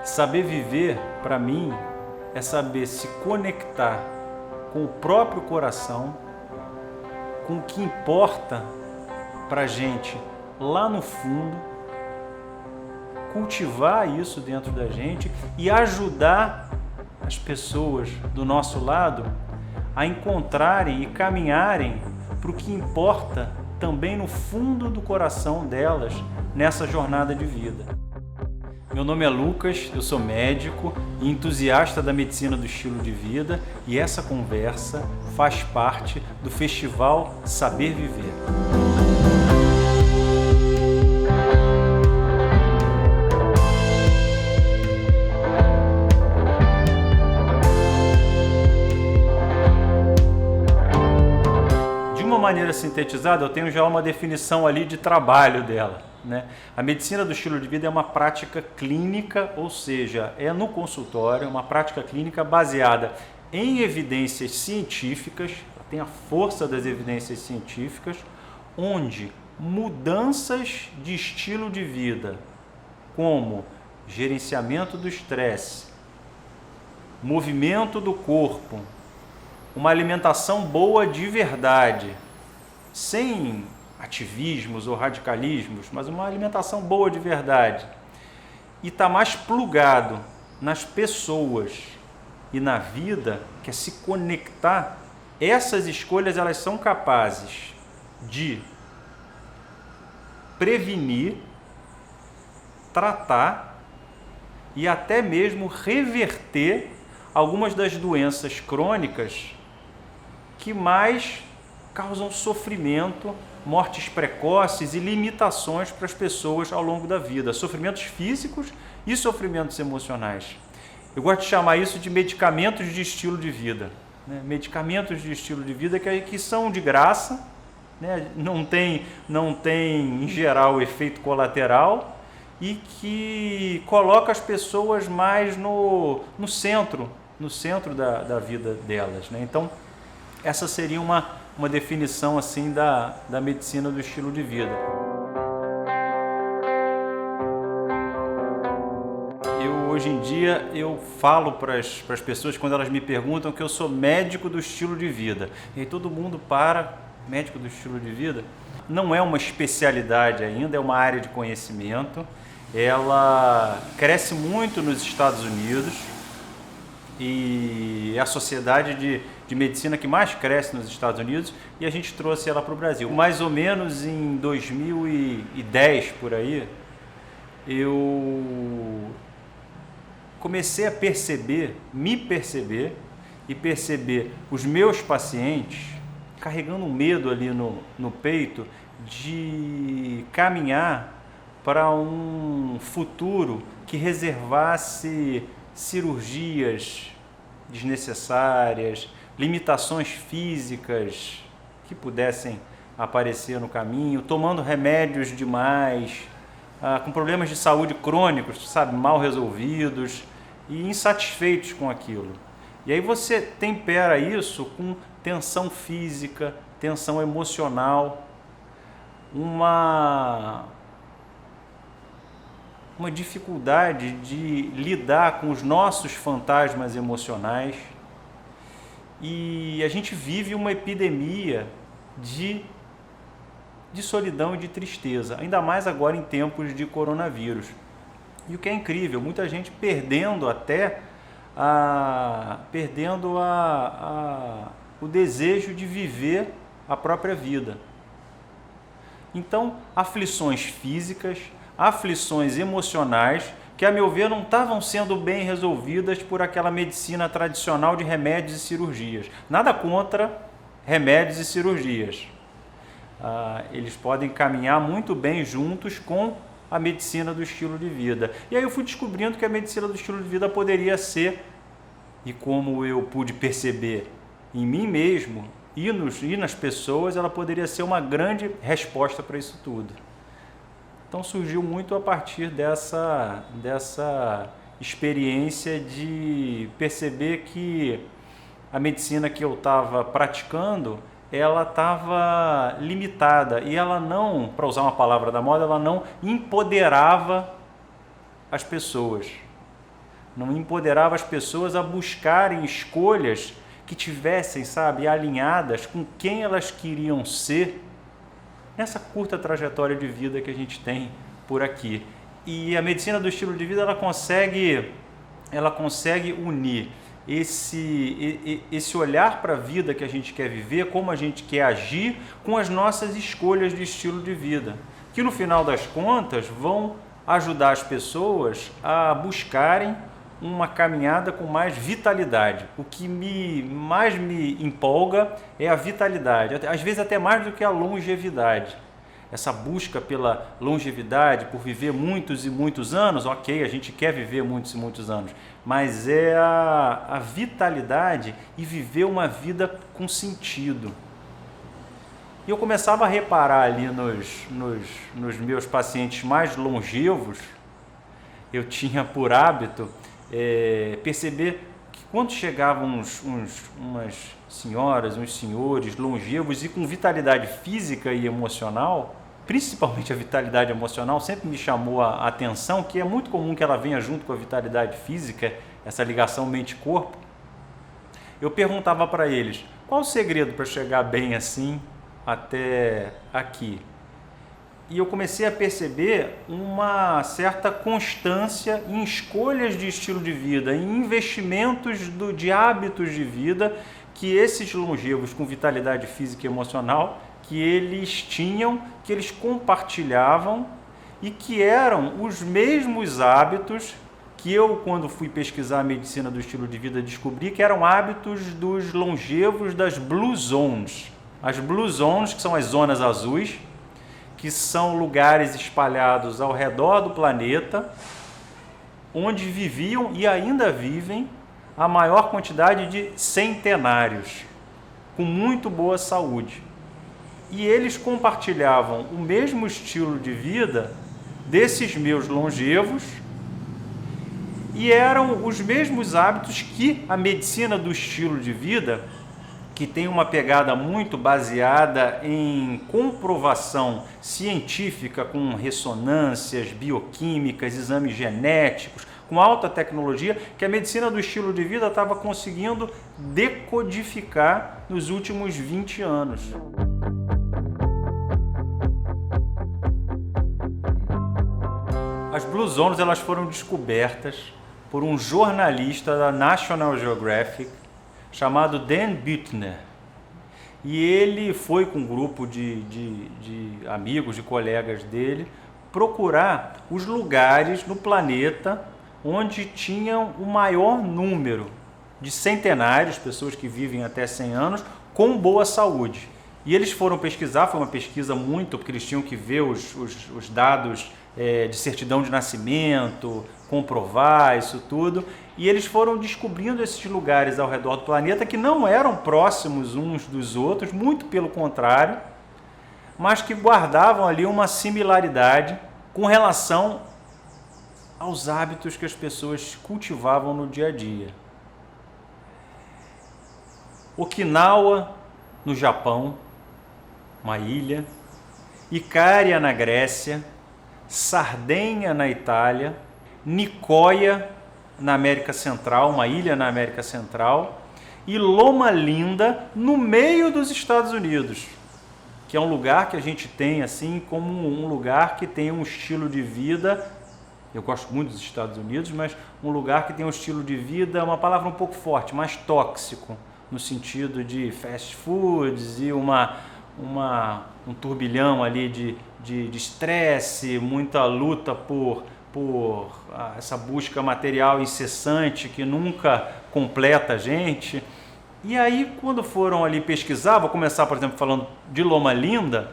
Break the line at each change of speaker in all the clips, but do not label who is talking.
Saber viver, para mim, é saber se conectar com o próprio coração, com o que importa para a gente lá no fundo, cultivar isso dentro da gente e ajudar as pessoas do nosso lado a encontrarem e caminharem para o que importa também no fundo do coração delas nessa jornada de vida. Meu nome é Lucas, eu sou médico e entusiasta da medicina do estilo de vida e essa conversa faz parte do Festival Saber Viver. De uma maneira sintetizada, eu tenho já uma definição ali de trabalho dela. A medicina do estilo de vida é uma prática clínica, ou seja, é no consultório, uma prática clínica baseada em evidências científicas, tem a força das evidências científicas, onde mudanças de estilo de vida, como gerenciamento do estresse, movimento do corpo, uma alimentação boa de verdade, sem ativismos ou radicalismos, mas uma alimentação boa de verdade, e está mais plugado nas pessoas e na vida, que é se conectar, essas escolhas elas são capazes de prevenir, tratar e até mesmo reverter algumas das doenças crônicas que mais causam sofrimento, mortes precoces e limitações para as pessoas ao longo da vida, sofrimentos físicos e sofrimentos emocionais. Eu gosto de chamar isso de medicamentos de estilo de vida. Medicamentos de estilo de vida que são de graça, não tem em geral efeito colateral e que coloca as pessoas mais no centro da vida delas. Então, essa seria uma definição assim da medicina do estilo de vida. Hoje em dia eu falo para as pessoas quando elas me perguntam que eu sou médico do estilo de vida. E aí todo mundo médico do estilo de vida? Não é uma especialidade ainda, é uma área de conhecimento. Ela cresce muito nos Estados Unidos e é a sociedade de medicina que mais cresce nos Estados Unidos e a gente trouxe ela para o Brasil. Mais ou menos em 2010, por aí, eu comecei a me perceber e perceber os meus pacientes carregando um medo ali no peito de caminhar para um futuro que reservasse cirurgias desnecessárias, limitações físicas que pudessem aparecer no caminho, tomando remédios demais, com problemas de saúde crônicos, mal resolvidos e insatisfeitos com aquilo. E aí você tempera isso com tensão física, tensão emocional, uma dificuldade de lidar com os nossos fantasmas emocionais. E a gente vive uma epidemia de solidão e de tristeza, ainda mais agora em tempos de coronavírus. E o que é incrível, muita gente perdendo o desejo de viver a própria vida. Então, aflições físicas, aflições emocionais, que a meu ver não estavam sendo bem resolvidas por aquela medicina tradicional de remédios e cirurgias. Nada contra remédios e cirurgias. Eles podem caminhar muito bem juntos com a medicina do estilo de vida. E aí eu fui descobrindo que a medicina do estilo de vida poderia ser, e como eu pude perceber em mim mesmo e nas pessoas, ela poderia ser uma grande resposta para isso tudo. Então surgiu muito a partir dessa experiência de perceber que a medicina que eu estava praticando, ela estava limitada e ela não, para usar uma palavra da moda, ela não empoderava as pessoas. Não empoderava as pessoas a buscarem escolhas que tivessem, sabe, alinhadas com quem elas queriam ser nessa curta trajetória de vida que a gente tem por aqui. E a medicina do estilo de vida, ela consegue unir esse olhar para a vida que a gente quer viver, como a gente quer agir, com as nossas escolhas de estilo de vida, que no final das contas vão ajudar as pessoas a buscarem uma caminhada com mais vitalidade. O que mais me empolga é a vitalidade, às vezes até mais do que a longevidade. Essa busca pela longevidade, por viver muitos e muitos anos, ok, a gente quer viver muitos e muitos anos, mas é a vitalidade e viver uma vida com sentido. E eu começava a reparar ali nos meus pacientes mais longevos, eu tinha por hábito perceber que quando chegavam umas senhoras, uns senhores longevos e com vitalidade física e emocional, principalmente a vitalidade emocional, sempre me chamou a atenção, que é muito comum que ela venha junto com a vitalidade física, essa ligação mente-corpo. Eu perguntava para eles, qual o segredo para chegar bem assim até aqui? E eu comecei a perceber uma certa constância em escolhas de estilo de vida, em investimentos de hábitos de vida que esses longevos com vitalidade física e emocional, que eles tinham, que eles compartilhavam e que eram os mesmos hábitos que eu, quando fui pesquisar a medicina do estilo de vida, descobri que eram hábitos dos longevos das Blue Zones. As Blue Zones, que são as zonas azuis, que são lugares espalhados ao redor do planeta, onde viviam e ainda vivem a maior quantidade de centenários, com muito boa saúde. E eles compartilhavam o mesmo estilo de vida desses meus longevos e eram os mesmos hábitos que a medicina do estilo de vida, que tem uma pegada muito baseada em comprovação científica com ressonâncias bioquímicas, exames genéticos, com alta tecnologia, que a medicina do estilo de vida estava conseguindo decodificar nos últimos 20 anos. As Blue Zones, elas foram descobertas por um jornalista da National Geographic chamado Dan Buettner. E ele foi com um grupo de amigos, de colegas dele, procurar os lugares no planeta onde tinham o maior número de centenários, pessoas que vivem até 100 anos, com boa saúde. E eles foram pesquisar, foi uma pesquisa porque eles tinham que ver os dados de certidão de nascimento, comprovar isso tudo, e eles foram descobrindo esses lugares ao redor do planeta que não eram próximos uns dos outros, muito pelo contrário, mas que guardavam ali uma similaridade com relação aos hábitos que as pessoas cultivavam no dia a dia. Okinawa, no Japão, uma ilha, Icária, na Grécia, Sardenha, na Itália, Nicoya, na América Central, uma ilha na América Central, e Loma Linda, no meio dos Estados Unidos, que é um lugar que a gente tem assim como um lugar que tem um estilo de vida, eu gosto muito dos Estados Unidos, mas um lugar que tem um estilo de vida, uma palavra um pouco forte, mais tóxico, no sentido de fast foods e um turbilhão ali de estresse, muita luta por essa busca material incessante que nunca completa a gente. E aí, quando foram ali pesquisar, vou começar, por exemplo, falando de Loma Linda,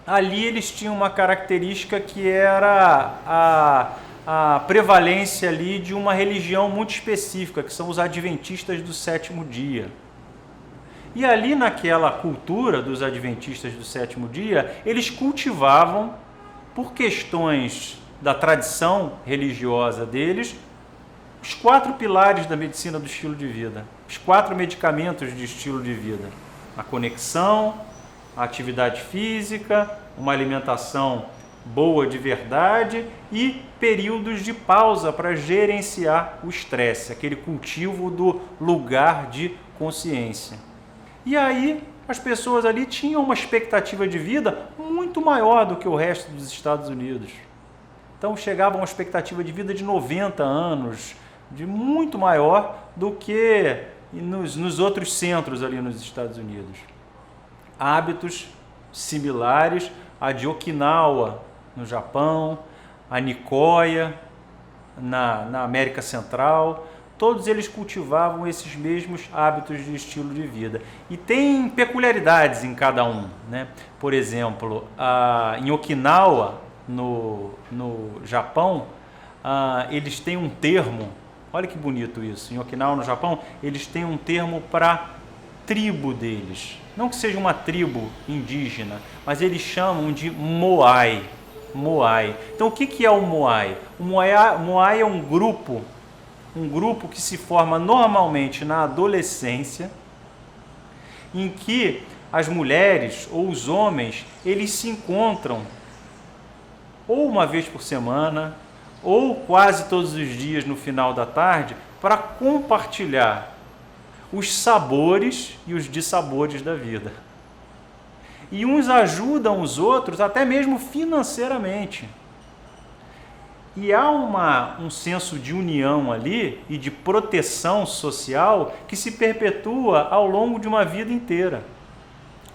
ali eles tinham uma característica que era a prevalência ali de uma religião muito específica, que são os adventistas do sétimo dia. E ali naquela cultura dos adventistas do sétimo dia, eles cultivavam, por questões da tradição religiosa deles, os 4 pilares da medicina do estilo de vida, os 4 medicamentos de estilo de vida: a conexão, a atividade física, uma alimentação boa de verdade e períodos de pausa para gerenciar o estresse, aquele cultivo do lugar de consciência. E aí as pessoas ali tinham uma expectativa de vida muito maior do que o resto dos Estados Unidos. Então chegavam a uma expectativa de vida de 90 anos, de muito maior do que nos outros centros ali nos Estados Unidos. Hábitos similares a de Okinawa, no Japão, a Nicoya, na América Central. Todos eles cultivavam esses mesmos hábitos de estilo de vida. E tem peculiaridades em cada um, né? Por exemplo, em Okinawa, no Japão, eles têm um termo, olha que bonito isso, em Okinawa, no Japão, eles têm um termo para tribo deles. Não que seja uma tribo indígena, mas eles chamam de Moai. Moai. Então o que é o Moai? O Moai é um grupo que se forma normalmente na adolescência, em que as mulheres ou os homens, eles se encontram ou uma vez por semana, ou quase todos os dias no final da tarde, para compartilhar os sabores e os dissabores da vida. E uns ajudam os outros até mesmo financeiramente. E há um senso de união ali e de proteção social que se perpetua ao longo de uma vida inteira.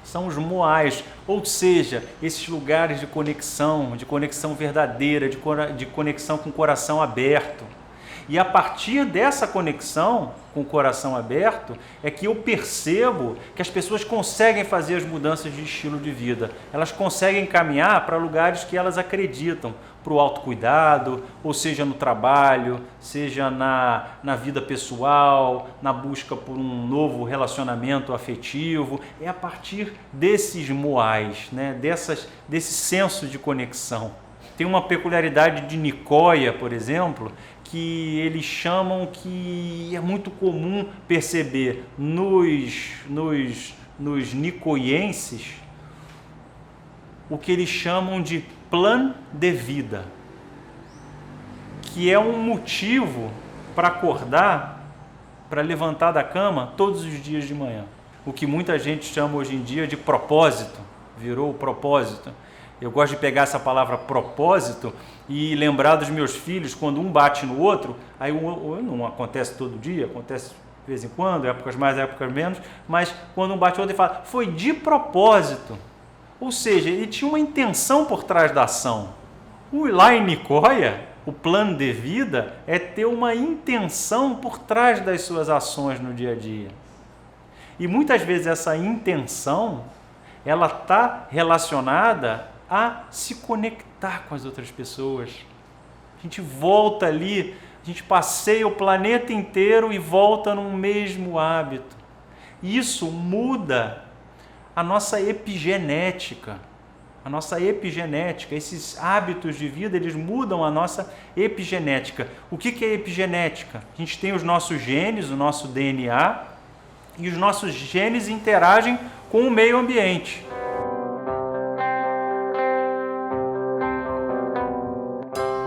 São os moais, ou seja, esses lugares de conexão verdadeira, de conexão com o coração aberto. E a partir dessa conexão com o coração aberto é que eu percebo que as pessoas conseguem fazer as mudanças de estilo de vida. Elas conseguem caminhar para lugares que elas acreditam, para o autocuidado, ou seja no trabalho, seja na vida pessoal, na busca por um novo relacionamento afetivo. É a partir desses moais, né? Desse senso de conexão. Tem uma peculiaridade de Nicoya, por exemplo, que eles chamam, que é muito comum perceber nos nicoienses, o que eles chamam de plan de vida, que é um motivo para acordar, para levantar da cama todos os dias de manhã. O que muita gente chama hoje em dia de propósito, virou o propósito. Eu gosto de pegar essa palavra propósito e lembrar dos meus filhos, quando um bate no outro, aí não acontece todo dia, acontece de vez em quando, épocas mais, épocas menos, mas quando um bate no outro, ele fala, foi de propósito. Ou seja, ele tinha uma intenção por trás da ação. Lá em Nicoya, o plano de vida é ter uma intenção por trás das suas ações no dia a dia. E muitas vezes essa intenção, ela está relacionada a se conectar com as outras pessoas. A gente volta ali, a gente passeia o planeta inteiro e volta num mesmo hábito. Isso muda a nossa epigenética. A nossa epigenética, esses hábitos de vida, eles mudam a nossa epigenética. O que é epigenética? A gente tem os nossos genes, o nosso DNA, e os nossos genes interagem com o meio ambiente.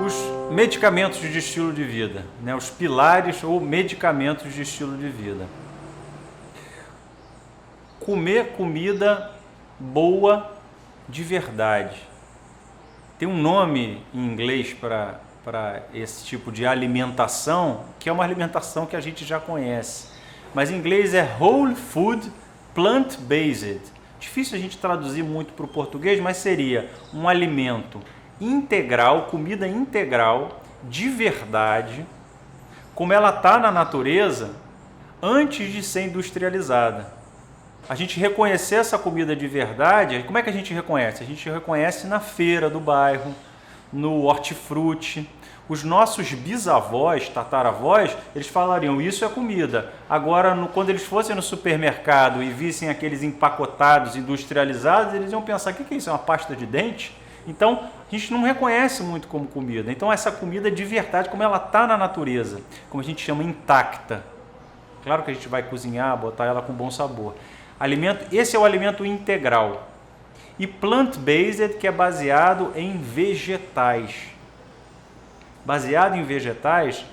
Os medicamentos de estilo de vida, né? Os pilares ou medicamentos de estilo de vida. Comer comida boa de verdade. Tem um nome em inglês para esse tipo de alimentação, que é uma alimentação que a gente já conhece. Mas em inglês é Whole Food Plant-Based. Difícil a gente traduzir muito para o português, mas seria um alimento integral, comida integral, de verdade, como ela está na natureza antes de ser industrializada. A gente reconhecer essa comida de verdade, como é que a gente reconhece? A gente reconhece na feira do bairro, no hortifruti. Os nossos bisavós, tataravós, eles falariam, isso é comida. Agora, quando eles fossem no supermercado e vissem aqueles empacotados, industrializados, eles iam pensar, o que é isso? É uma pasta de dente? Então, a gente não reconhece muito como comida. Então, essa comida de verdade, como ela está na natureza, como a gente chama intacta. Claro que a gente vai cozinhar, botar ela com bom sabor. Esse é o alimento integral. E plant-based, que é baseado em vegetais. Baseado em vegetais,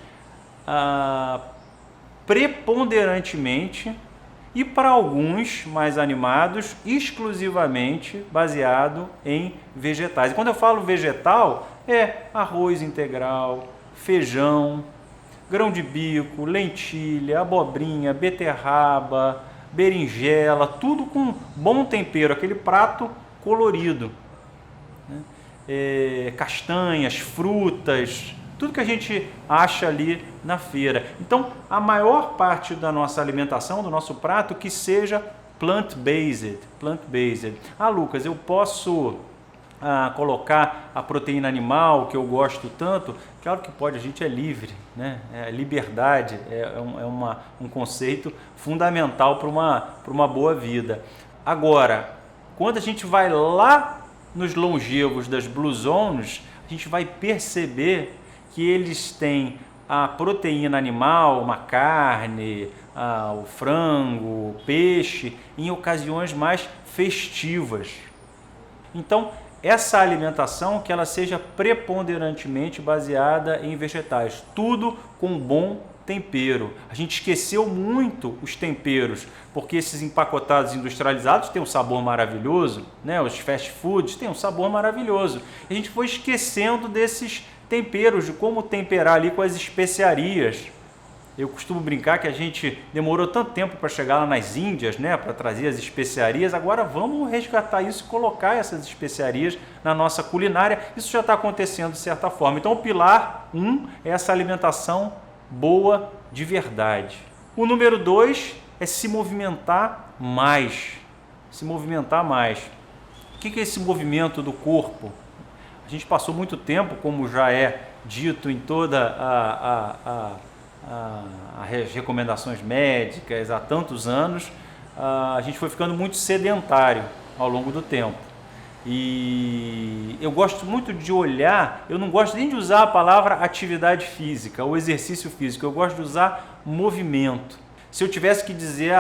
preponderantemente, e para alguns mais animados, exclusivamente baseado em vegetais. E quando eu falo vegetal, é arroz integral, feijão, grão de bico, lentilha, abobrinha, beterraba, berinjela, tudo com bom tempero, aquele prato colorido, né? Castanhas, frutas, tudo que a gente acha ali na feira. Então, a maior parte da nossa alimentação, do nosso prato, que seja plant-based. Lucas, eu posso colocar a proteína animal, que eu gosto tanto? Claro que pode, a gente é livre, né? Liberdade um conceito fundamental para uma boa vida. Agora, quando a gente vai lá nos longevos das Blue Zones, a gente vai perceber que eles têm a proteína animal, uma carne, o frango, o peixe, em ocasiões mais festivas. Então, essa alimentação que ela seja preponderantemente baseada em vegetais, tudo com bom tempero. A gente esqueceu muito os temperos, porque esses empacotados industrializados têm um sabor maravilhoso, né? Os fast foods têm um sabor maravilhoso. A gente foi esquecendo desses temperos, de como temperar ali com as especiarias. Eu costumo brincar que a gente demorou tanto tempo para chegar lá nas Índias, né, para trazer as especiarias. Agora vamos resgatar isso e colocar essas especiarias na nossa culinária. Isso já está acontecendo de certa forma. Então o pilar 1 é essa alimentação boa de verdade. O número 2 é se movimentar mais. Se movimentar mais. O que é esse movimento do corpo? A gente passou muito tempo, como já é dito em toda as recomendações médicas há tantos anos, a gente foi ficando muito sedentário ao longo do tempo. E eu gosto muito de olhar, eu não gosto nem de usar a palavra atividade física ou exercício físico, eu gosto de usar movimento. Se eu tivesse que dizer,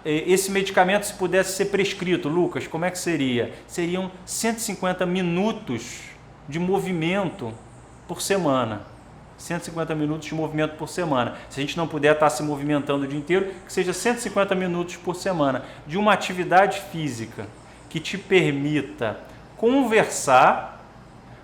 esse medicamento se pudesse ser prescrito, Lucas, como é que seria? Seriam 150 minutos de movimento por semana. 150 minutos de movimento por semana. Se a gente não puder estar se movimentando o dia inteiro, que seja 150 minutos por semana de uma atividade física que te permita conversar,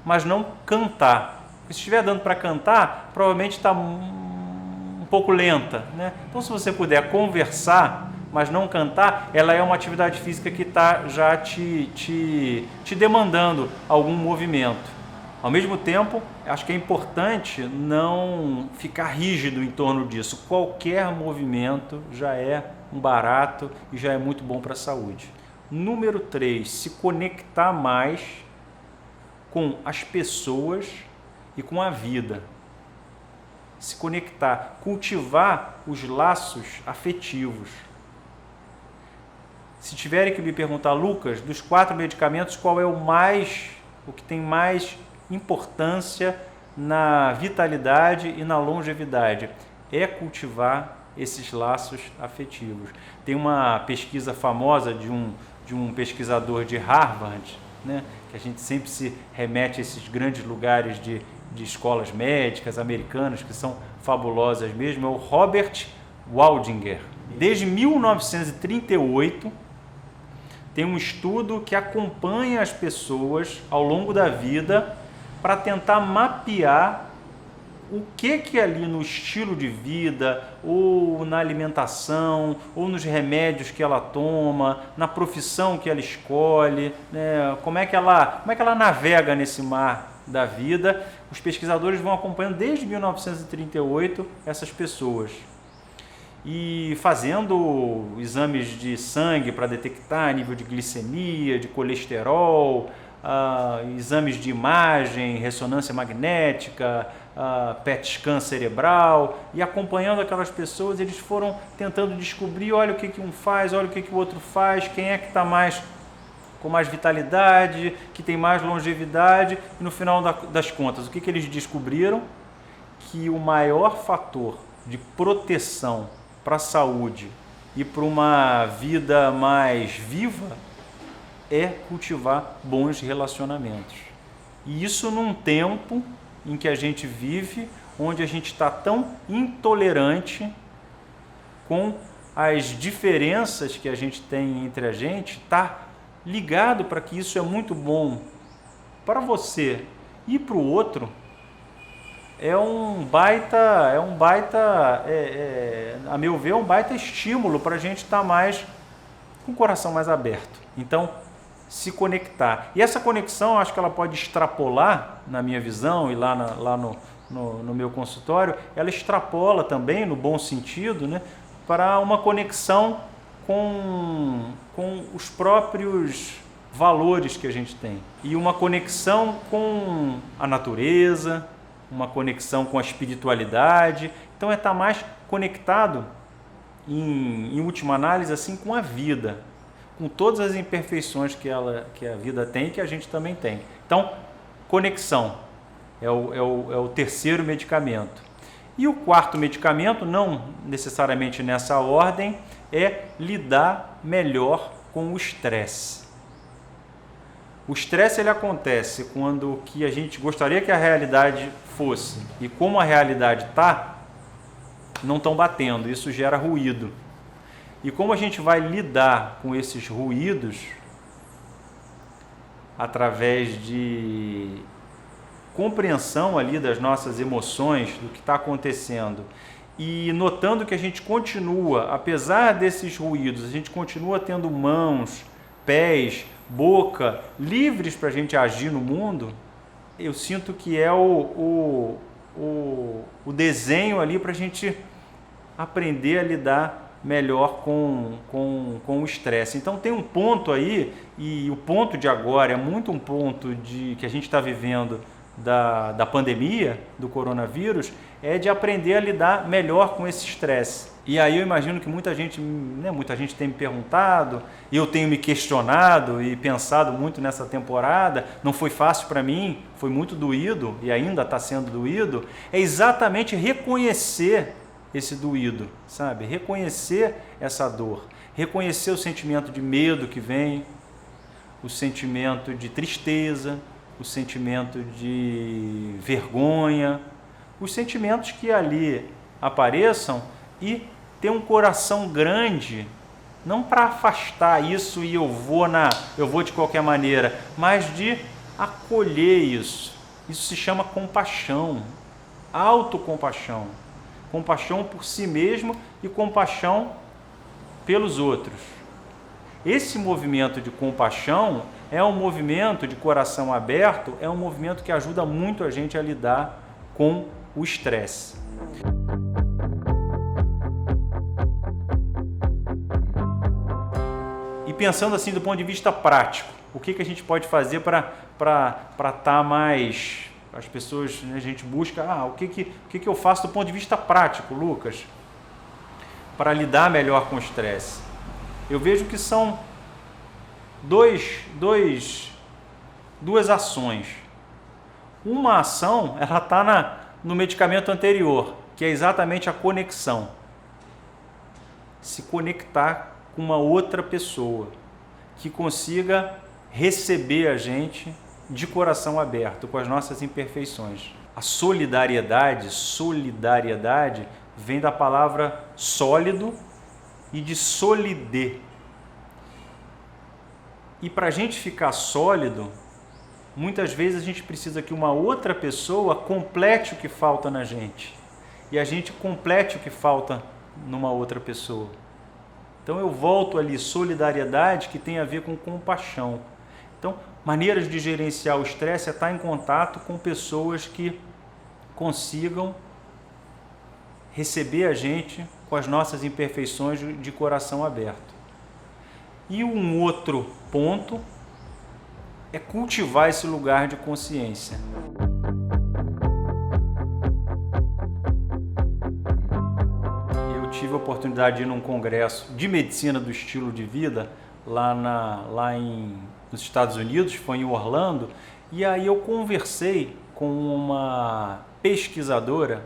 mas não cantar. Porque se estiver dando para cantar, provavelmente está um pouco lenta, né? Então, se você puder conversar, mas não cantar, ela é uma atividade física que está já te demandando algum movimento. Ao mesmo tempo, acho que é importante não ficar rígido em torno disso. Qualquer movimento já é um barato e já é muito bom para a saúde. Número 3, se conectar mais com as pessoas e com a vida. Se conectar, cultivar os laços afetivos. Se tiverem que me perguntar, Lucas, dos 4 medicamentos, qual é o que tem mais importância na vitalidade e na longevidade? É cultivar esses laços afetivos. Tem uma pesquisa famosa de um pesquisador de Harvard, né, que a gente sempre se remete a esses grandes lugares de escolas médicas americanas, que são fabulosas mesmo, é o Robert Waldinger. Desde 1938, tem um estudo que acompanha as pessoas ao longo da vida para tentar mapear o que ali no estilo de vida, ou na alimentação, ou nos remédios que ela toma, na profissão que ela escolhe, né? Como é que ela navega nesse mar da vida. Os pesquisadores vão acompanhando desde 1938 essas pessoas e fazendo exames de sangue para detectar nível de glicemia, de colesterol, exames de imagem, ressonância magnética, PET scan cerebral, e acompanhando aquelas pessoas, eles foram tentando descobrir, olha o que um faz, olha o que o outro faz, quem é que está mais com mais vitalidade, que tem mais longevidade, e no final das contas, o que eles descobriram? Que o maior fator de proteção para a saúde e para uma vida mais viva é cultivar bons relacionamentos. E isso num tempo em que a gente vive, onde a gente está tão intolerante com as diferenças que a gente tem entre a gente, está ligado para que isso é muito bom para você e para o outro, a meu ver, é um baita estímulo para a gente estar mais com o coração mais aberto. Então, se conectar. E essa conexão, acho que ela pode extrapolar, na minha visão, e lá no meu consultório, ela extrapola também, no bom sentido, né, para uma conexão com os próprios valores que a gente tem. E uma conexão com a natureza, uma conexão com a espiritualidade. Então é estar mais conectado, em última análise, assim, com a vida, com todas as imperfeições que a vida tem e que a gente também tem. Então, conexão é o terceiro medicamento. E o quarto medicamento, não necessariamente nessa ordem, é lidar melhor com o estresse. O estresse ele acontece quando o que a gente gostaria que a realidade fosse e como a realidade está, não estão batendo, isso gera ruído. E como a gente vai lidar com esses ruídos através de compreensão ali das nossas emoções, do que está acontecendo, e notando que a gente continua, apesar desses ruídos, a gente continua tendo mãos, pés, boca, livres para a gente agir no mundo, eu sinto que é o desenho ali para a gente aprender a lidar melhor com o estresse. Então tem um ponto aí, e o ponto de agora é muito um ponto que a gente está vivendo da pandemia, do coronavírus, é de aprender a lidar melhor com esse estresse. E aí eu imagino que muita gente tem me perguntado, e eu tenho me questionado e pensado muito nessa temporada, não foi fácil para mim, foi muito doído e ainda está sendo doído, é exatamente reconhecer esse doído, sabe? Reconhecer essa dor, reconhecer o sentimento de medo que vem, o sentimento de tristeza, o sentimento de vergonha, os sentimentos que ali apareçam, e ter um coração grande, não para afastar isso e eu vou de qualquer maneira, mas de acolher isso. Isso se chama compaixão, autocompaixão. Compaixão por si mesmo e compaixão pelos outros. Esse movimento de compaixão é um movimento de coração aberto, é um movimento que ajuda muito a gente a lidar com o estresse. E pensando assim do ponto de vista prático, o que a gente pode fazer para estar mais... As pessoas, né, a gente busca, o que eu faço do ponto de vista prático, Lucas, para lidar melhor com o estresse? Eu vejo que são duas ações. Uma ação, ela está no medicamento anterior, que é exatamente a conexão. Se conectar com uma outra pessoa que consiga receber a gente de coração aberto, com as nossas imperfeições. A solidariedade vem da palavra sólido e de solidez. E para a gente ficar sólido, muitas vezes a gente precisa que uma outra pessoa complete o que falta na gente. E a gente complete o que falta numa outra pessoa. Então eu volto ali, solidariedade, que tem a ver com compaixão. Então, maneiras de gerenciar o estresse é estar em contato com pessoas que consigam receber a gente com as nossas imperfeições de coração aberto. E um outro ponto é cultivar esse lugar de consciência. Eu tive a oportunidade de ir num congresso de medicina do estilo de vida lá em nos Estados Unidos, foi em Orlando, e aí eu conversei com uma pesquisadora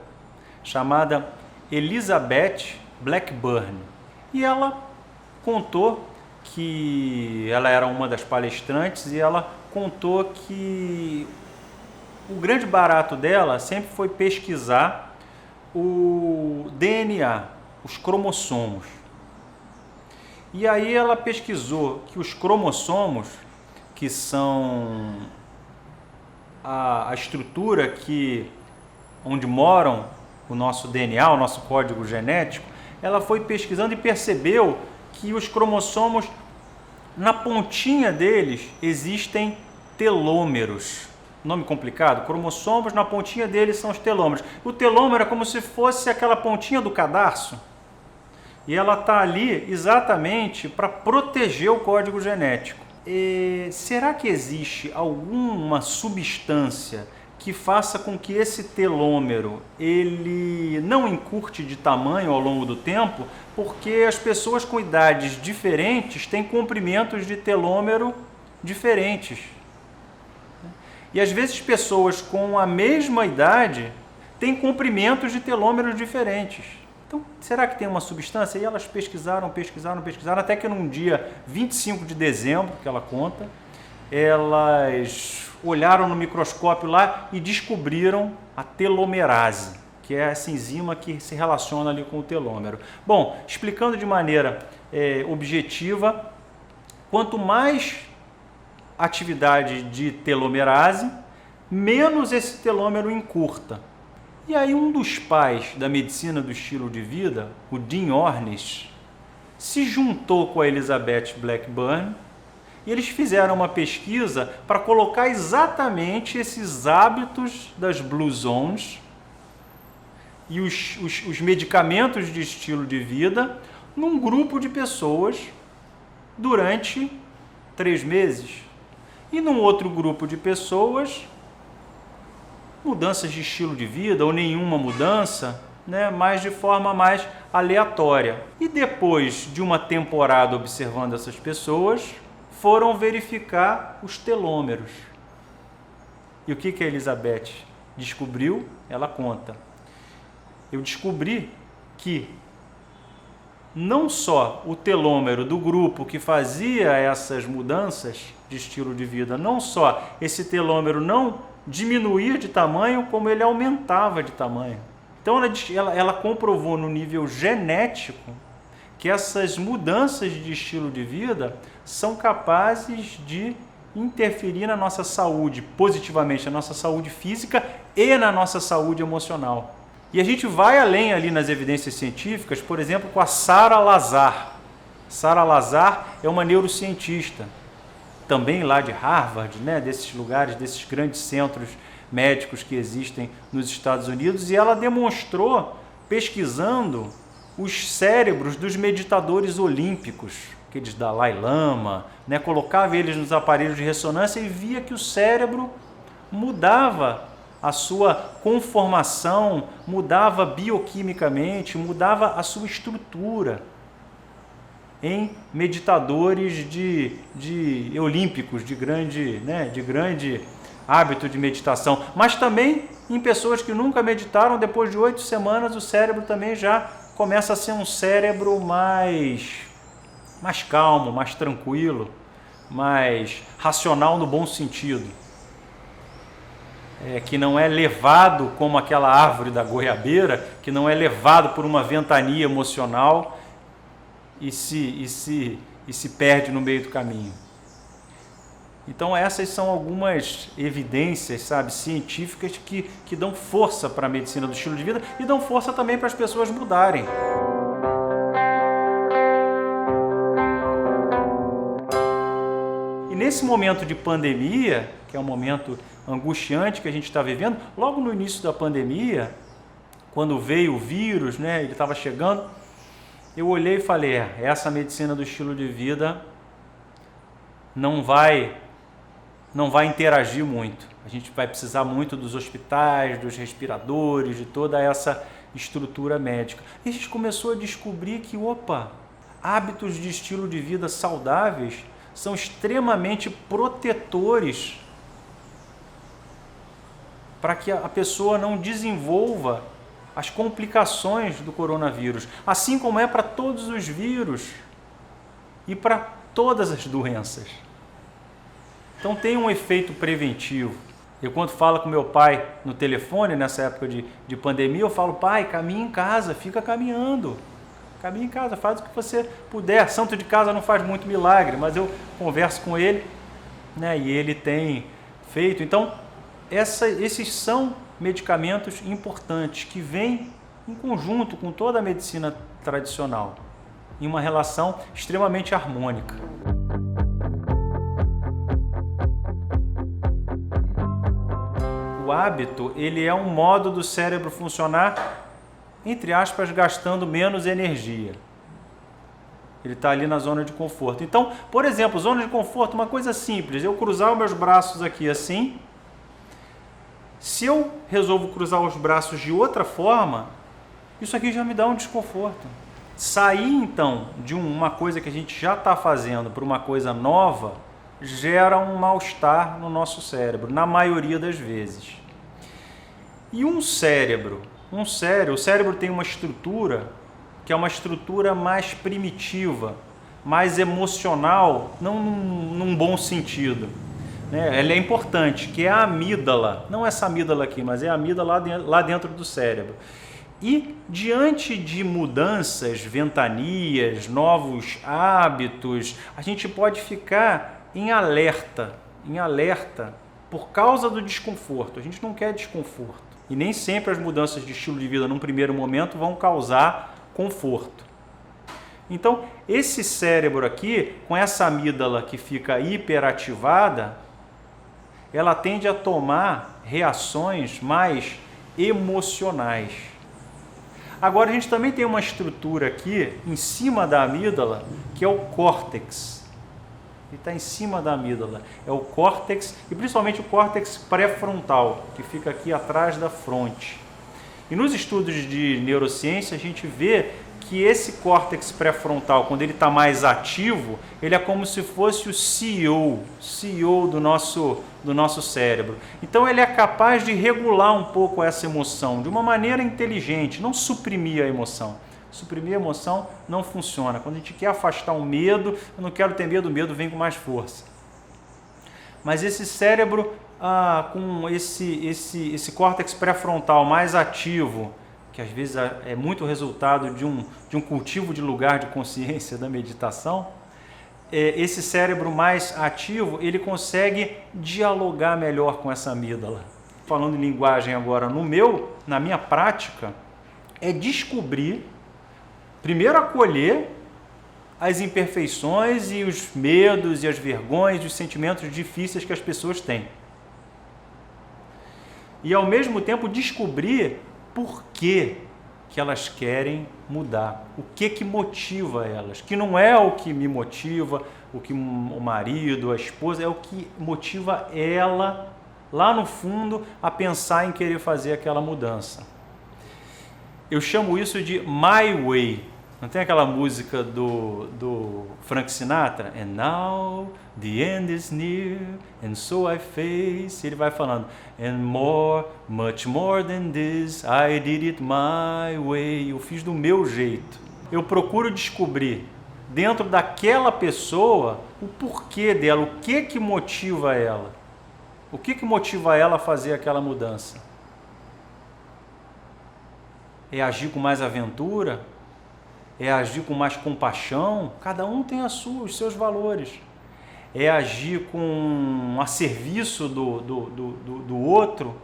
chamada Elizabeth Blackburn. E ela contou que ela era uma das palestrantes e ela contou que o grande barato dela sempre foi pesquisar o DNA, os cromossomos. E aí ela pesquisou que os cromossomos, que são a estrutura onde moram o nosso DNA, o nosso código genético, ela foi pesquisando e percebeu que os cromossomos, na pontinha deles, existem telômeros. Nome complicado? Cromossomos, na pontinha deles são os telômeros. O telômero é como se fosse aquela pontinha do cadarço. E ela está ali exatamente para proteger o código genético. Será que existe alguma substância que faça com que esse telômero ele não encurte de tamanho ao longo do tempo? Porque as pessoas com idades diferentes têm comprimentos de telômero diferentes. E às vezes pessoas com a mesma idade têm comprimentos de telômeros diferentes. Então, será que tem uma substância? E elas pesquisaram, até que num dia 25 de dezembro, que ela conta, elas olharam no microscópio lá e descobriram a telomerase, que é essa enzima que se relaciona ali com o telômero. Bom, explicando de maneira objetiva, quanto mais atividade de telomerase, menos esse telômero encurta. E aí um dos pais da medicina do estilo de vida, o Dean Ornish, se juntou com a Elizabeth Blackburn e eles fizeram uma pesquisa para colocar exatamente esses hábitos das Blue Zones e os medicamentos de estilo de vida num grupo de pessoas durante 3 meses. E num outro grupo de pessoas, mudanças de estilo de vida ou nenhuma mudança, né, mas de forma mais aleatória. E depois de uma temporada observando essas pessoas, foram verificar os telômeros. E o que a Elizabeth descobriu? Ela conta. Eu descobri que não só o telômero do grupo que fazia essas mudanças de estilo de vida, não só esse telômero não diminuía de tamanho, como ele aumentava de tamanho. Então ela comprovou no nível genético que essas mudanças de estilo de vida são capazes de interferir na nossa saúde, positivamente, na nossa saúde física e na nossa saúde emocional. E a gente vai além ali nas evidências científicas, por exemplo, com a Sara Lazar. Sara Lazar é uma neurocientista, também lá de Harvard, né, desses lugares, desses grandes centros médicos que existem nos Estados Unidos, e ela demonstrou, pesquisando, os cérebros dos meditadores olímpicos, aqueles Dalai Lama, né, colocava eles nos aparelhos de ressonância e via que o cérebro mudava a sua conformação, mudava bioquimicamente, mudava a sua estrutura em meditadores de olímpicos, de grande hábito de meditação, mas também em pessoas que nunca meditaram. Depois de 8 semanas, o cérebro também já começa a ser um cérebro mais calmo, mais tranquilo, mais racional no bom sentido. Que não é levado como aquela árvore da goiabeira, que não é levado por uma ventania emocional e se perde no meio do caminho. Então essas são algumas evidências, científicas que dão força para a medicina do estilo de vida e dão força também para as pessoas mudarem. E nesse momento de pandemia, que é um momento angustiante que a gente está vivendo, logo no início da pandemia, quando veio o vírus, ele estava chegando, eu olhei e falei, essa medicina do estilo de vida não vai interagir muito. A gente vai precisar muito dos hospitais, dos respiradores, de toda essa estrutura médica. E a gente começou a descobrir que, hábitos de estilo de vida saudáveis são extremamente protetores para que a pessoa não desenvolva as complicações do coronavírus, assim como é para todos os vírus e para todas as doenças. Então tem um efeito preventivo. Eu, quando falo com meu pai no telefone, nessa época de pandemia, eu falo: pai, caminha em casa, fica caminhando. Caminha em casa, faz o que você puder. Santo de casa não faz muito milagre, mas eu converso com ele, né, e ele tem feito. Então, esses são medicamentos importantes que vêm em conjunto com toda a medicina tradicional, em uma relação extremamente harmônica. O hábito, ele é um modo do cérebro funcionar, entre aspas, gastando menos energia. Ele está ali na zona de conforto. Então, por exemplo, zona de conforto, uma coisa simples, eu cruzar os meus braços aqui assim. Se eu resolvo cruzar os braços de outra forma, isso aqui já me dá um desconforto. Sair, então, de uma coisa que a gente já está fazendo para uma coisa nova, gera um mal-estar no nosso cérebro, na maioria das vezes. E o cérebro tem uma estrutura que é uma estrutura mais primitiva, mais emocional, não num bom sentido. Ela é importante, que é a amígdala, não essa amígdala aqui, mas é a amígdala lá dentro do cérebro. E diante de mudanças, ventanias, novos hábitos, a gente pode ficar em alerta por causa do desconforto. A gente não quer desconforto. E nem sempre as mudanças de estilo de vida num primeiro momento vão causar conforto. Então, esse cérebro aqui, com essa amígdala que fica hiperativada, ela tende a tomar reações mais emocionais. Agora, a gente também tem uma estrutura aqui, em cima da amígdala, que é o córtex. Ele está em cima da amígdala. É o córtex, e principalmente o córtex pré-frontal, que fica aqui atrás da fronte. E nos estudos de neurociência, a gente vê que esse córtex pré-frontal, quando ele está mais ativo, ele é como se fosse o CEO do nosso cérebro. Então ele é capaz de regular um pouco essa emoção de uma maneira inteligente, não suprimir a emoção. Suprimir a emoção não funciona. Quando a gente quer afastar um medo, eu não quero ter medo, o medo vem com mais força. Mas esse cérebro, com esse córtex pré-frontal mais ativo, que às vezes é muito resultado de um cultivo de lugar de consciência da meditação, esse cérebro mais ativo, ele consegue dialogar melhor com essa amígdala. Falando em linguagem agora, na minha prática, é descobrir, primeiro acolher as imperfeições e os medos e as vergonhas, os sentimentos difíceis que as pessoas têm. E ao mesmo tempo descobrir por que elas querem mudar, o que motiva elas, que não é o que me motiva, o que o marido, a esposa, é o que motiva ela lá no fundo a pensar em querer fazer aquela mudança. Eu chamo isso de My Way. Não tem aquela música do Frank Sinatra? And now the end is near, and so I face. Ele vai falando, and more, much more than this, I did it my way. Eu fiz do meu jeito. Eu procuro descobrir dentro daquela pessoa o porquê dela, o que motiva ela. O que motiva ela a fazer aquela mudança? É agir com mais aventura? É agir com mais compaixão? Cada um tem os seus valores. É agir a serviço do outro?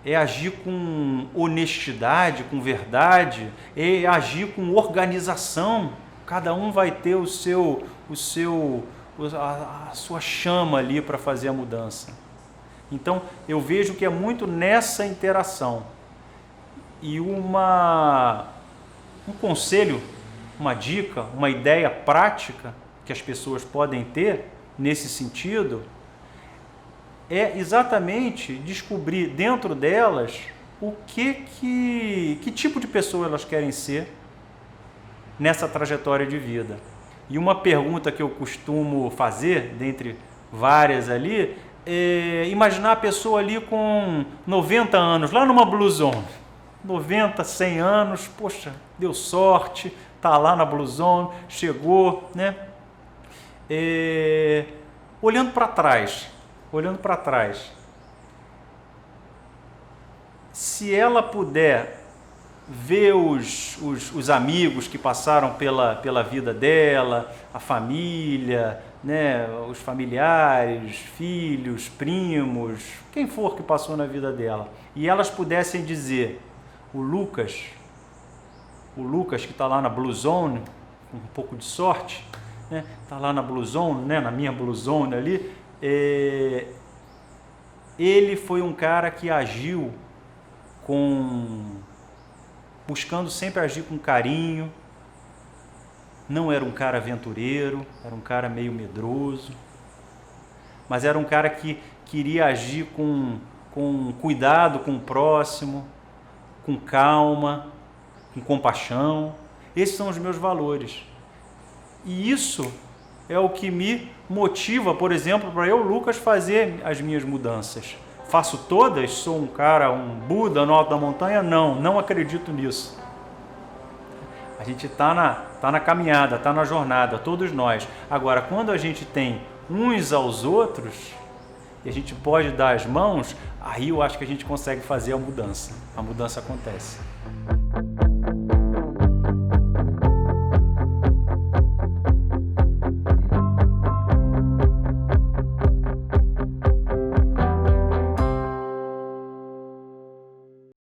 É agir com honestidade, com verdade? É agir com organização? Cada um vai ter a sua chama ali para fazer a mudança. Então, eu vejo que é muito nessa interação. E um conselho, uma dica, uma ideia prática que as pessoas podem ter nesse sentido é exatamente descobrir dentro delas que tipo de pessoa elas querem ser nessa trajetória de vida. E uma pergunta que eu costumo fazer, dentre várias ali, é imaginar a pessoa ali com 90 anos, lá numa Blue Zone. 90, 100 anos, poxa, deu sorte, tá lá na Blue Zone, chegou, né? Olhando para trás, se ela puder ver os amigos que passaram pela vida dela, a família, né, os familiares, filhos, primos, quem for que passou na vida dela, e elas pudessem dizer, o Lucas que está lá na Blue Zone, com um pouco de sorte, né, está lá na Blue Zone, né, na minha Blue Zone ali, ele foi um cara que agiu buscando sempre agir com carinho, não era um cara aventureiro, era um cara meio medroso, mas era um cara que queria agir com cuidado com o próximo, com calma, com compaixão. Esses são os meus valores. E isso é o que me motiva, por exemplo, para eu, Lucas, fazer as minhas mudanças. Faço todas? Sou um cara, um Buda no alto da montanha? Não acredito nisso. A gente está na caminhada, está na jornada, todos nós. Agora, quando a gente tem uns aos outros, e a gente pode dar as mãos, aí eu acho que a gente consegue fazer a mudança. A mudança acontece.